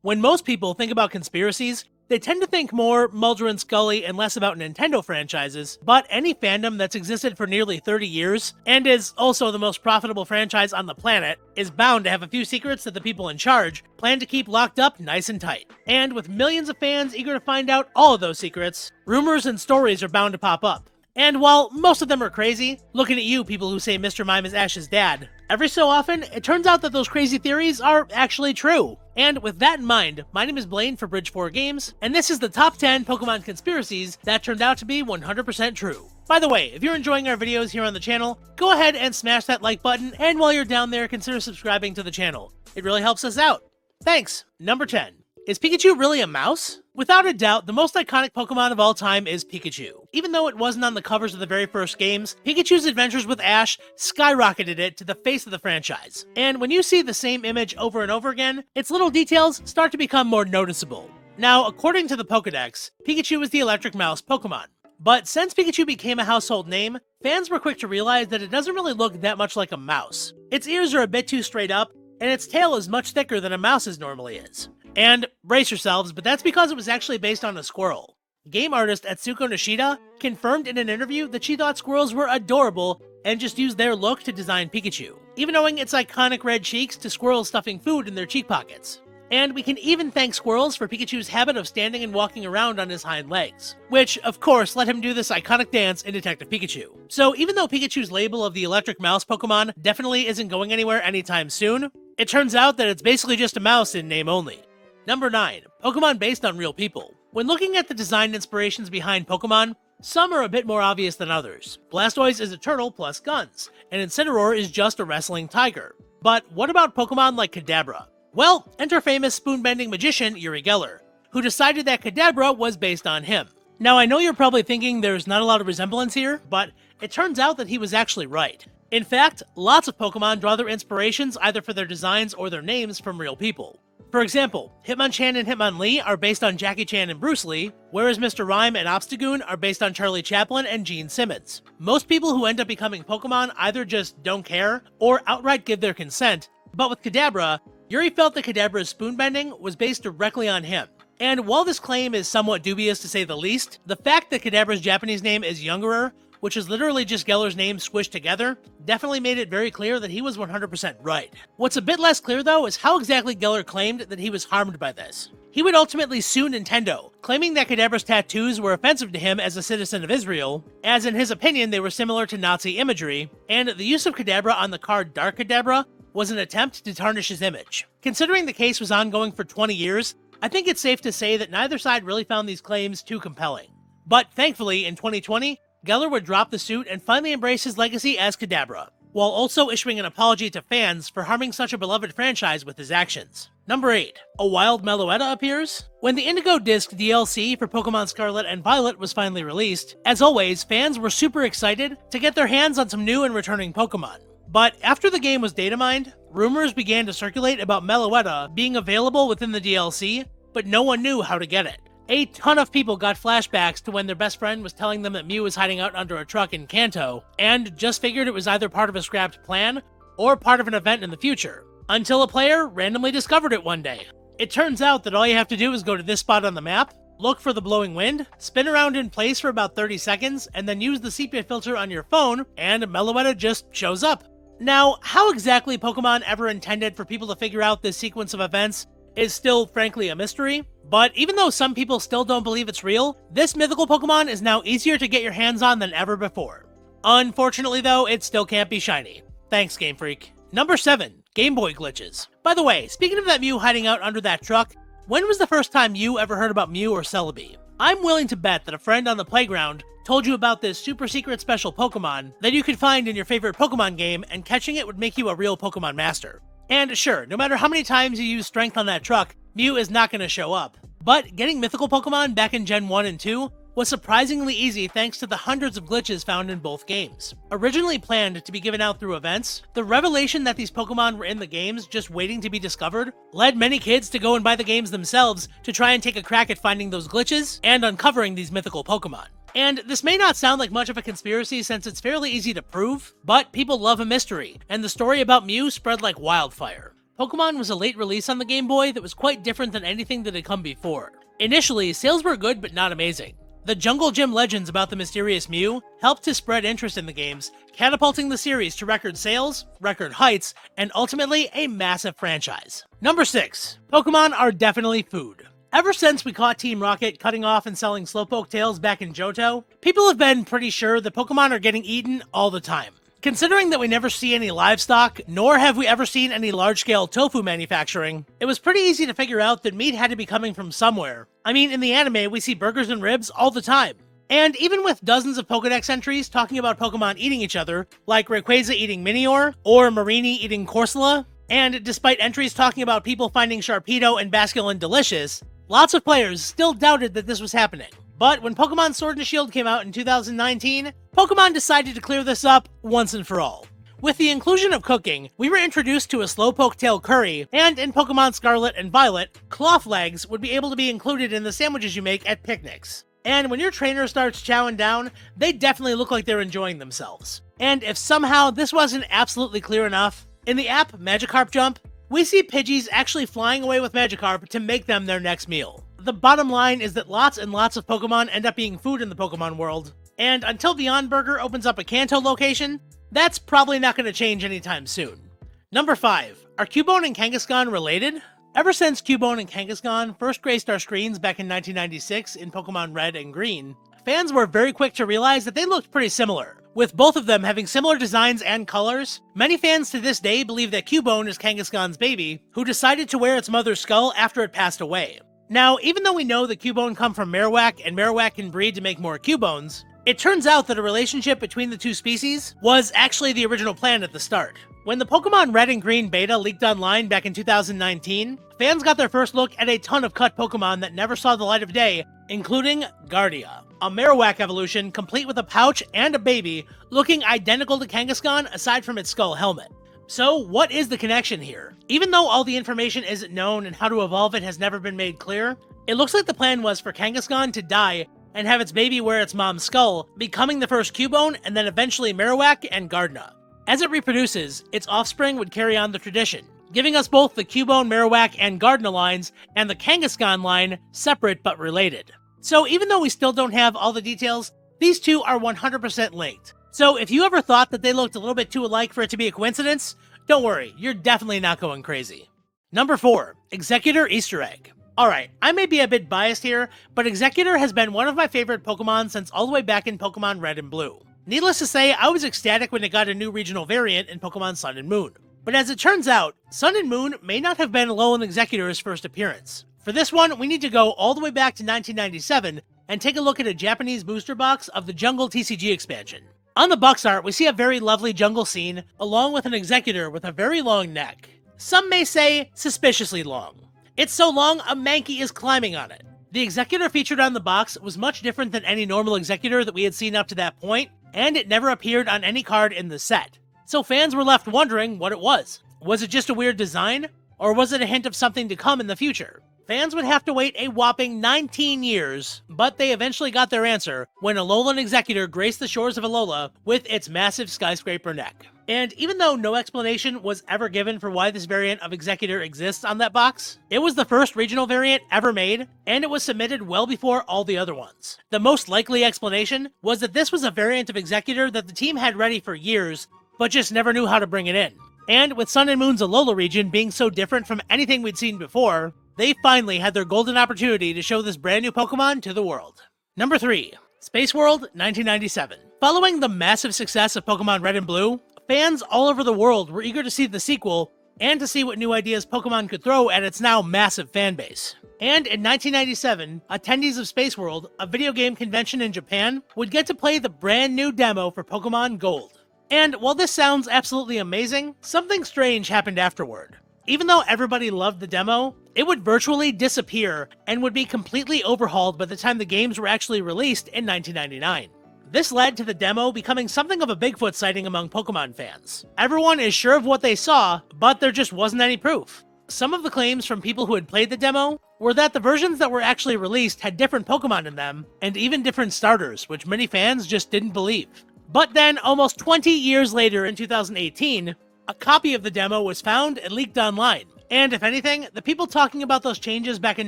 When most people think about conspiracies, they tend to think more Mulder and Scully and less about Nintendo franchises, but any fandom that's existed for nearly 30 years, and is also the most profitable franchise on the planet, is bound to have a few secrets that the people in charge plan to keep locked up nice and tight. And with millions of fans eager to find out all of those secrets, rumors and stories are bound to pop up. And while most of them are crazy, looking at you people who say Mr. Mime is Ash's dad, every so often, it turns out that those crazy theories are actually true. And with that in mind, my name is Blaine for Bridge 4 Games, and this is the top 10 Pokemon conspiracies that turned out to be 100% true. By the way, if you're enjoying our videos here on the channel, go ahead and smash that like button, and while you're down there, consider subscribing to the channel. It really helps us out. Thanks. Number 10. Is Pikachu really a mouse? Without a doubt, the most iconic Pokemon of all time is Pikachu. Even though it wasn't on the covers of the very first games, Pikachu's adventures with Ash skyrocketed it to the face of the franchise. And when you see the same image over and over again, its little details start to become more noticeable. Now, according to the Pokedex, Pikachu is the electric mouse Pokemon. But since Pikachu became a household name, fans were quick to realize that it doesn't really look that much like a mouse. Its ears are a bit too straight up, and its tail is much thicker than a mouse's normally is. And brace yourselves, but that's because it was actually based on a squirrel. Game artist Atsuko Nishida confirmed in an interview that she thought squirrels were adorable and just used their look to design Pikachu, even owing its iconic red cheeks to squirrels stuffing food in their cheek pockets. And we can even thank squirrels for Pikachu's habit of standing and walking around on his hind legs, which, of course, let him do this iconic dance in Detective Pikachu. So even though Pikachu's label of the electric mouse Pokemon definitely isn't going anywhere anytime soon, it turns out that it's basically just a mouse in name only. Number 9. Pokemon based on real people. When looking at the design inspirations behind Pokemon, some are a bit more obvious than others. Blastoise is a turtle plus guns, and Incineroar is just a wrestling tiger. But what about Pokemon like Kadabra? Well, enter famous spoon-bending magician Uri Geller, who decided that Kadabra was based on him. Now I know you're probably thinking there's not a lot of resemblance here, but it turns out that he was actually right. In fact, lots of Pokemon draw their inspirations either for their designs or their names from real people. For example, Hitmonchan and Hitmonlee are based on Jackie Chan and Bruce Lee, whereas Mr. Rhyme and Obstagoon are based on Charlie Chaplin and Gene Simmons. Most people who end up becoming Pokemon either just don't care, or outright give their consent, but with Kadabra, Yuri felt that Kadabra's spoonbending was based directly on him. And while this claim is somewhat dubious to say the least, the fact that Kadabra's Japanese name is Youngerer, which is literally just Geller's name squished together, definitely made it very clear that he was 100% right. What's a bit less clear though is how exactly Geller claimed that he was harmed by this. He would ultimately sue Nintendo, claiming that Kadabra's tattoos were offensive to him as a citizen of Israel, as in his opinion they were similar to Nazi imagery, and the use of Kadabra on the card Dark Kadabra was an attempt to tarnish his image. Considering the case was ongoing for 20 years, I think it's safe to say that neither side really found these claims too compelling. But thankfully, in 2020, Geller would drop the suit and finally embrace his legacy as Kadabra, while also issuing an apology to fans for harming such a beloved franchise with his actions. Number 8. A wild Meloetta appears? When the Indigo Disc DLC for Pokemon Scarlet and Violet was finally released, as always, fans were super excited to get their hands on some new and returning Pokemon. But after the game was data mined, rumors began to circulate about Meloetta being available within the DLC, but no one knew how to get it. A ton of people got flashbacks to when their best friend was telling them that Mew was hiding out under a truck in Kanto, and just figured it was either part of a scrapped plan, or part of an event in the future, until a player randomly discovered it one day. It turns out that all you have to do is go to this spot on the map, look for the blowing wind, spin around in place for about 30 seconds, and then use the sepia filter on your phone, and Meloetta just shows up. Now, how exactly Pokemon ever intended for people to figure out this sequence of events is still frankly a mystery, but even though some people still don't believe it's real, this mythical Pokemon is now easier to get your hands on than ever before. Unfortunately though, it still can't be shiny. Thanks, Game Freak. Number 7. Game Boy glitches. By the way, speaking of that Mew hiding out under that truck, when was the first time you ever heard about Mew or Celebi? I'm willing to bet that a friend on the playground told you about this super secret special Pokemon that you could find in your favorite Pokemon game, and catching it would make you a real Pokemon master. And sure, no matter how many times you use strength on that truck, Mew is not going to show up. But getting mythical Pokemon back in Gen 1 and 2 was surprisingly easy thanks to the hundreds of glitches found in both games. Originally planned to be given out through events, the revelation that these Pokemon were in the games just waiting to be discovered led many kids to go and buy the games themselves to try and take a crack at finding those glitches and uncovering these mythical Pokemon. And this may not sound like much of a conspiracy since it's fairly easy to prove, but people love a mystery, and the story about Mew spread like wildfire. Pokemon was a late release on the Game Boy that was quite different than anything that had come before. Initially, sales were good but not amazing. The Jungle Gym legends about the mysterious Mew helped to spread interest in the games, catapulting the series to record sales, record heights, and ultimately a massive franchise. Number 6. Pokemon are definitely food. Ever since we caught Team Rocket cutting off and selling Slowpoke tails back in Johto, people have been pretty sure that Pokemon are getting eaten all the time. Considering that we never see any livestock, nor have we ever seen any large-scale tofu manufacturing, it was pretty easy to figure out that meat had to be coming from somewhere. I mean, in the anime, we see burgers and ribs all the time. And even with dozens of Pokedex entries talking about Pokemon eating each other, like Rayquaza eating Minior, or Marini eating Corsola, and despite entries talking about people finding Sharpedo and Basculin delicious, lots of players still doubted that this was happening. But when Pokemon Sword and Shield came out in 2019, Pokemon decided to clear this up once and for all. With the inclusion of cooking, we were introduced to a Slowpoke tail curry, and in Pokemon Scarlet and Violet, cloth legs would be able to be included in the sandwiches you make at picnics. And when your trainer starts chowing down, they definitely look like they're enjoying themselves. And if somehow this wasn't absolutely clear enough, in the app Magikarp Jump, we see Pidgeys actually flying away with Magikarp to make them their next meal. The bottom line is that lots and lots of Pokemon end up being food in the Pokemon world, and until Beyond Burger opens up a Kanto location, that's probably not going to change anytime soon. Number 5. Are Cubone and Kangaskhan related? Ever since Cubone and Kangaskhan first graced our screens back in 1996 in Pokemon Red and Green, fans were very quick to realize that they looked pretty similar. With both of them having similar designs and colors, many fans to this day believe that Cubone is Kangaskhan's baby, who decided to wear its mother's skull after it passed away. Now, even though we know that Cubone come from Marowak and Marowak can breed to make more Cubones, it turns out that a relationship between the two species was actually the original plan at the start. When the Pokemon Red and Green beta leaked online back in 2019, fans got their first look at a ton of cut Pokemon that never saw the light of day, including Gardia, a Marowak evolution complete with a pouch and a baby, looking identical to Kangaskhan aside from its skull helmet. So, what is the connection here? Even though all the information isn't known and how to evolve it has never been made clear, it looks like the plan was for Kangaskhan to die and have its baby wear its mom's skull, becoming the first Cubone and then eventually Marowak and Gardna. As it reproduces, its offspring would carry on the tradition, giving us both the Cubone, Marowak, and Gardna lines and the Kangaskhan line separate but related. So even though we still don't have all the details, these two are 100% linked. So if you ever thought that they looked a little bit too alike for it to be a coincidence, don't worry, you're definitely not going crazy. Number 4. Executor Easter Egg. Alright, I may be a bit biased here, but Executor has been one of my favorite Pokemon since all the way back in Pokemon Red and Blue. Needless to say, I was ecstatic when it got a new regional variant in Pokemon Sun and Moon. But as it turns out, Sun and Moon may not have been Alolan Executor's first appearance. For this one, we need to go all the way back to 1997 and take a look at a Japanese booster box of the Jungle TCG expansion. On the box art, we see a very lovely jungle scene, along with an Executor with a very long neck. Some may say, suspiciously long. It's so long, a Mankey is climbing on it. The Executor featured on the box was much different than any normal Executor that we had seen up to that point, and it never appeared on any card in the set. So fans were left wondering what it was. Was it just a weird design? Or was it a hint of something to come in the future? Fans would have to wait a whopping 19 years, but they eventually got their answer when Alolan Executor graced the shores of Alola with its massive skyscraper neck. And even though no explanation was ever given for why this variant of Executor exists on that box, it was the first regional variant ever made, and it was submitted well before all the other ones. The most likely explanation was that this was a variant of Executor that the team had ready for years, but just never knew how to bring it in. And with Sun and Moon's Alola region being so different from anything we'd seen before, they finally had their golden opportunity to show this brand new Pokemon to the world. Number 3. Space World 1997. Following the massive success of Pokemon Red and Blue, fans all over the world were eager to see the sequel and to see what new ideas Pokemon could throw at its now massive fanbase. And in 1997, attendees of Space World, a video game convention in Japan, would get to play the brand new demo for Pokemon Gold. And while this sounds absolutely amazing, something strange happened afterward. Even though everybody loved the demo, it would virtually disappear and would be completely overhauled by the time the games were actually released in 1999. This led to the demo becoming something of a Bigfoot sighting among Pokemon fans. Everyone is sure of what they saw, but there just wasn't any proof. Some of the claims from people who had played the demo were that the versions that were actually released had different Pokemon in them, and even different starters, which many fans just didn't believe. But then, almost 20 years later in 2018, a copy of the demo was found and leaked online. And if anything, the people talking about those changes back in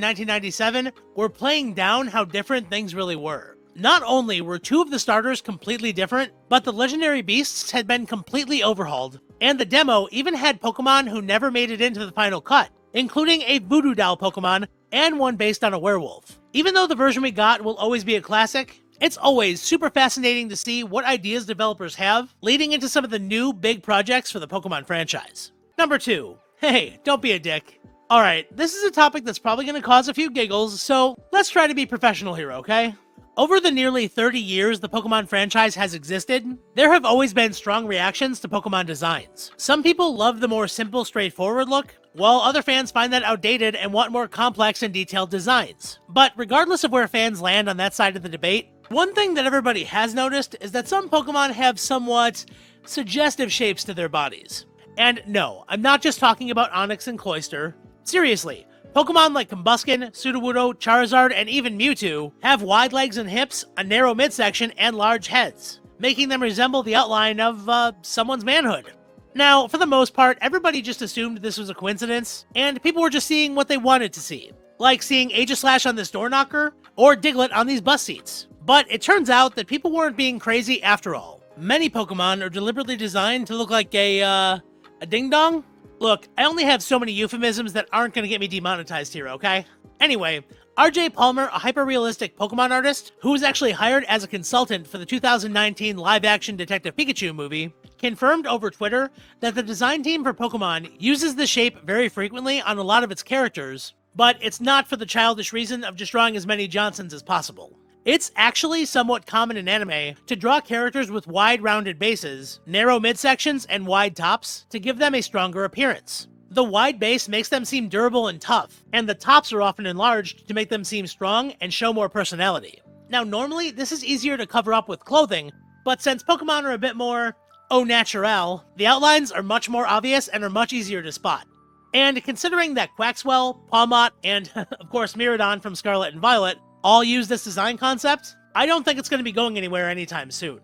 1997 were playing down how different things really were. Not only were two of the starters completely different, but the legendary beasts had been completely overhauled, and the demo even had Pokemon who never made it into the final cut, including a voodoo doll Pokemon and one based on a werewolf. Even though the version we got will always be a classic, it's always super fascinating to see what ideas developers have leading into some of the new big projects for the Pokemon franchise. Number 2. Hey, don't be a dick. Alright, this is a topic that's probably going to cause a few giggles, so let's try to be professional here, okay? Over the nearly 30 years the Pokemon franchise has existed, there have always been strong reactions to Pokemon designs. Some people love the more simple, straightforward look, while other fans find that outdated and want more complex and detailed designs. But regardless of where fans land on that side of the debate, one thing that everybody has noticed is that some Pokemon have somewhat suggestive shapes to their bodies. And no, I'm not just talking about Onix and Cloyster. Seriously, Pokemon like Combusken, Sudowoodo, Charizard, and even Mewtwo have wide legs and hips, a narrow midsection, and large heads, making them resemble the outline of, someone's manhood. Now, for the most part, everybody just assumed this was a coincidence, and people were just seeing what they wanted to see, like seeing Aegislash on this door knocker, or Diglett on these bus seats. But it turns out that people weren't being crazy after all. Many Pokemon are deliberately designed to look like a ding-dong? Look, I only have so many euphemisms that aren't going to get me demonetized here, okay? Anyway, RJ Palmer, a hyper-realistic Pokemon artist, who was actually hired as a consultant for the 2019 live-action Detective Pikachu movie, confirmed over Twitter that the design team for Pokemon uses the shape very frequently on a lot of its characters, but it's not for the childish reason of just drawing as many Johnsons as possible. It's actually somewhat common in anime to draw characters with wide rounded bases, narrow midsections, and wide tops to give them a stronger appearance. The wide base makes them seem durable and tough, and the tops are often enlarged to make them seem strong and show more personality. Now normally, this is easier to cover up with clothing, but since Pokemon are a bit more au naturel, the outlines are much more obvious and are much easier to spot. And considering that Quaxwell, Pawmot, and of course Miraidon from Scarlet and Violet all use this design concept, I don't think it's going to be going anywhere anytime soon.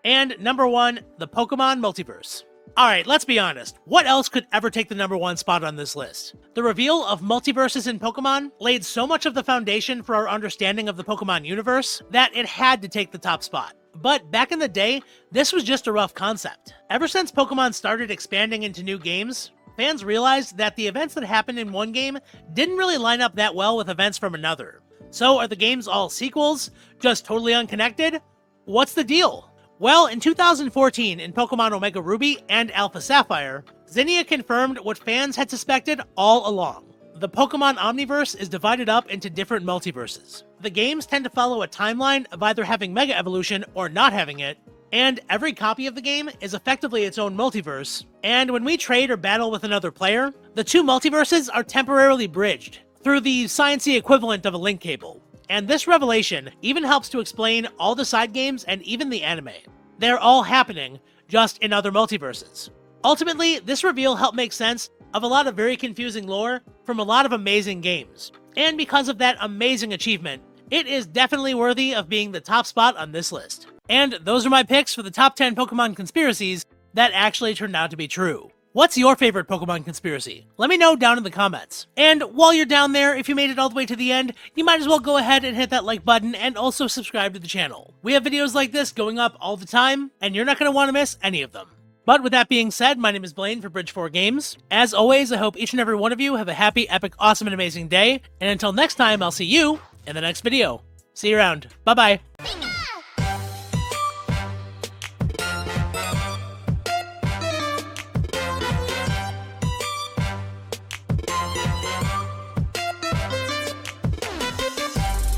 And number 1, the Pokemon Multiverse. Alright, let's be honest, what else could ever take the number 1 spot on this list? The reveal of multiverses in Pokemon laid so much of the foundation for our understanding of the Pokemon universe that it had to take the top spot. But back in the day, this was just a rough concept. Ever since Pokemon started expanding into new games, fans realized that the events that happened in one game didn't really line up that well with events from another. So are the games all sequels? Just totally unconnected? What's the deal? Well, in 2014, in Pokemon Omega Ruby and Alpha Sapphire, Zinnia confirmed what fans had suspected all along. The Pokemon Omniverse is divided up into different multiverses. The games tend to follow a timeline of either having Mega Evolution or not having it, and every copy of the game is effectively its own multiverse, and when we trade or battle with another player, the two multiverses are temporarily bridged through the sciencey equivalent of a link cable. And this revelation even helps to explain all the side games and even the anime. They're all happening, just in other multiverses. Ultimately, this reveal helped make sense of a lot of very confusing lore from a lot of amazing games. And because of that amazing achievement, it is definitely worthy of being the top spot on this list. And those are my picks for the top 10 Pokemon conspiracies that actually turned out to be true. What's your favorite Pokemon conspiracy? Let me know down in the comments. And while you're down there, if you made it all the way to the end, you might as well go ahead and hit that like button and also subscribe to the channel. We have videos like this going up all the time, and you're not going to want to miss any of them. But with that being said, my name is Blaine for Bridge 4 Games. As always, I hope each and every one of you have a happy, epic, awesome, and amazing day. And until next time, I'll see you in the next video. See you around. Bye-bye.